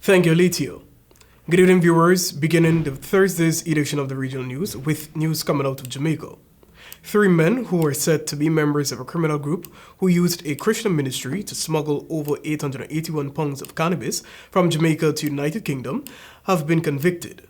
Thank you, Letio. Good evening, viewers. Beginning the Thursday's edition of the regional news with news coming out of Jamaica. 3 men who were said to be members of a criminal group who used a Christian ministry to smuggle over 881 pounds of cannabis from Jamaica to United Kingdom have been convicted.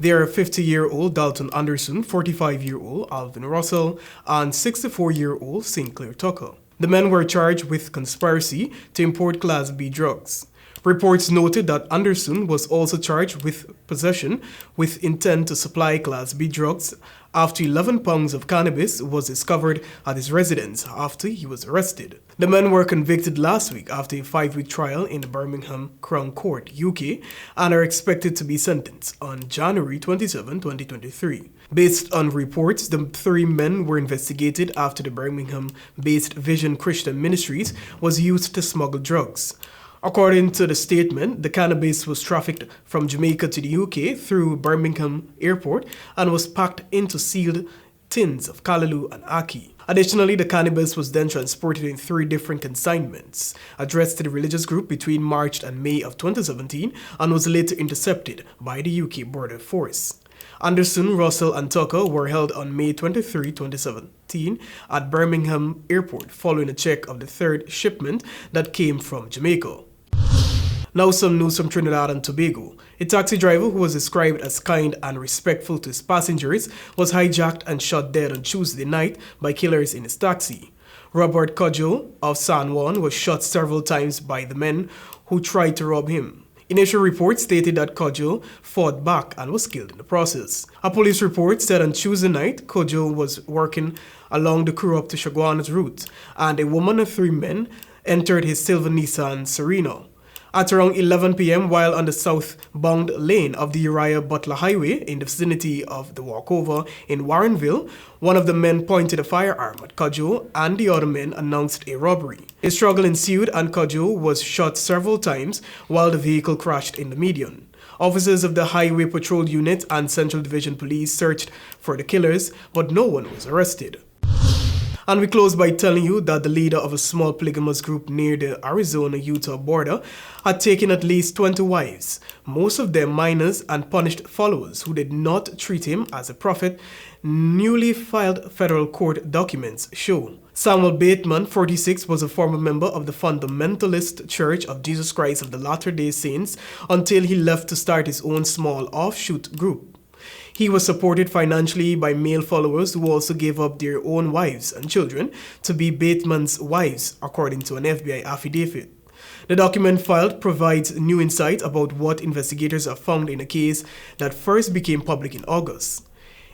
They are 50-year-old Dalton Anderson, 45-year-old Alvin Russell, and 64-year-old St. Clair Tucker. The men were charged with conspiracy to import Class B drugs. Reports noted that Anderson was also charged with possession with intent to supply Class B drugs after 11 pounds of cannabis was discovered at his residence after he was arrested. The men were convicted last week after a 5-week trial in the Birmingham Crown Court, UK, and are expected to be sentenced on January 27, 2023. Based on reports, the 3 men were investigated after the Birmingham-based Vision Christian Ministries was used to smuggle drugs. According to the statement, the cannabis was trafficked from Jamaica to the UK through Birmingham Airport and was packed into sealed tins of Callaloo and Aki. Additionally, the cannabis was then transported in 3 different consignments addressed to the religious group between March and May of 2017 and was later intercepted by the UK Border Force. Anderson, Russell, and Tucker were held on May 23, 2017 at Birmingham Airport following a check of the 3rd shipment that came from Jamaica. Now some news from Trinidad and Tobago. A taxi driver who was described as kind and respectful to his passengers was hijacked and shot dead on Tuesday night by killers in his taxi. Robert Cudjoe of San Juan was shot several times by the men who tried to rob him. Initial reports stated that Cudjoe fought back and was killed in the process. A police report said on Tuesday night, Cudjoe was working along the Kurup to Chaguanas route, and a woman and 3 men entered his silver Nissan Serena. At around 11 p.m., while on the southbound lane of the Uriah Butler Highway in the vicinity of the walkover in Warrenville, one of the men pointed a firearm at Cudjoe and the other men announced a robbery. A struggle ensued and Cudjoe was shot several times while the vehicle crashed in the median. Officers of the Highway Patrol Unit and Central Division Police searched for the killers, but no one was arrested. And we close by telling you that the leader of a small polygamous group near the Arizona-Utah border had taken at least 20 wives, most of them minors and punished followers who did not treat him as a prophet, newly filed federal court documents show. Samuel Bateman, 46, was a former member of the Fundamentalist Church of Jesus Christ of the Latter-day Saints until he left to start his own small offshoot group. He was supported financially by male followers who also gave up their own wives and children to be Bateman's wives, according to an FBI affidavit. The document filed provides new insight about what investigators have found in a case that first became public in August.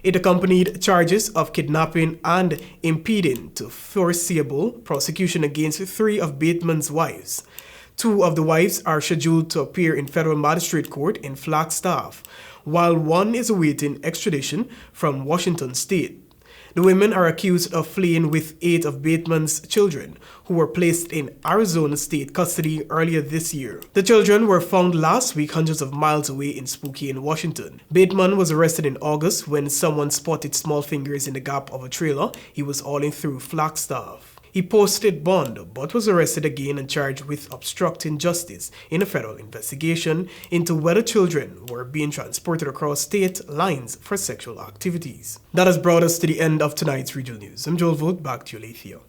It accompanied charges of kidnapping and impeding to foreseeable prosecution against 3 of Bateman's wives. 2 of the wives are scheduled to appear in federal magistrate court in Flagstaff, while 1 is awaiting extradition from Washington state. The women are accused of fleeing with 8 of Bateman's children, who were placed in Arizona state custody earlier this year. The children were found last week hundreds of miles away in Spokane, Washington. Bateman was arrested in August when someone spotted small fingers in the gap of a trailer he was hauling through Flagstaff. He posted bond but was arrested again and charged with obstructing justice in a federal investigation into whether children were being transported across state lines for sexual activities. That has brought us to the end of tonight's regional news. I'm Joel Vogt, back to you, Alethea.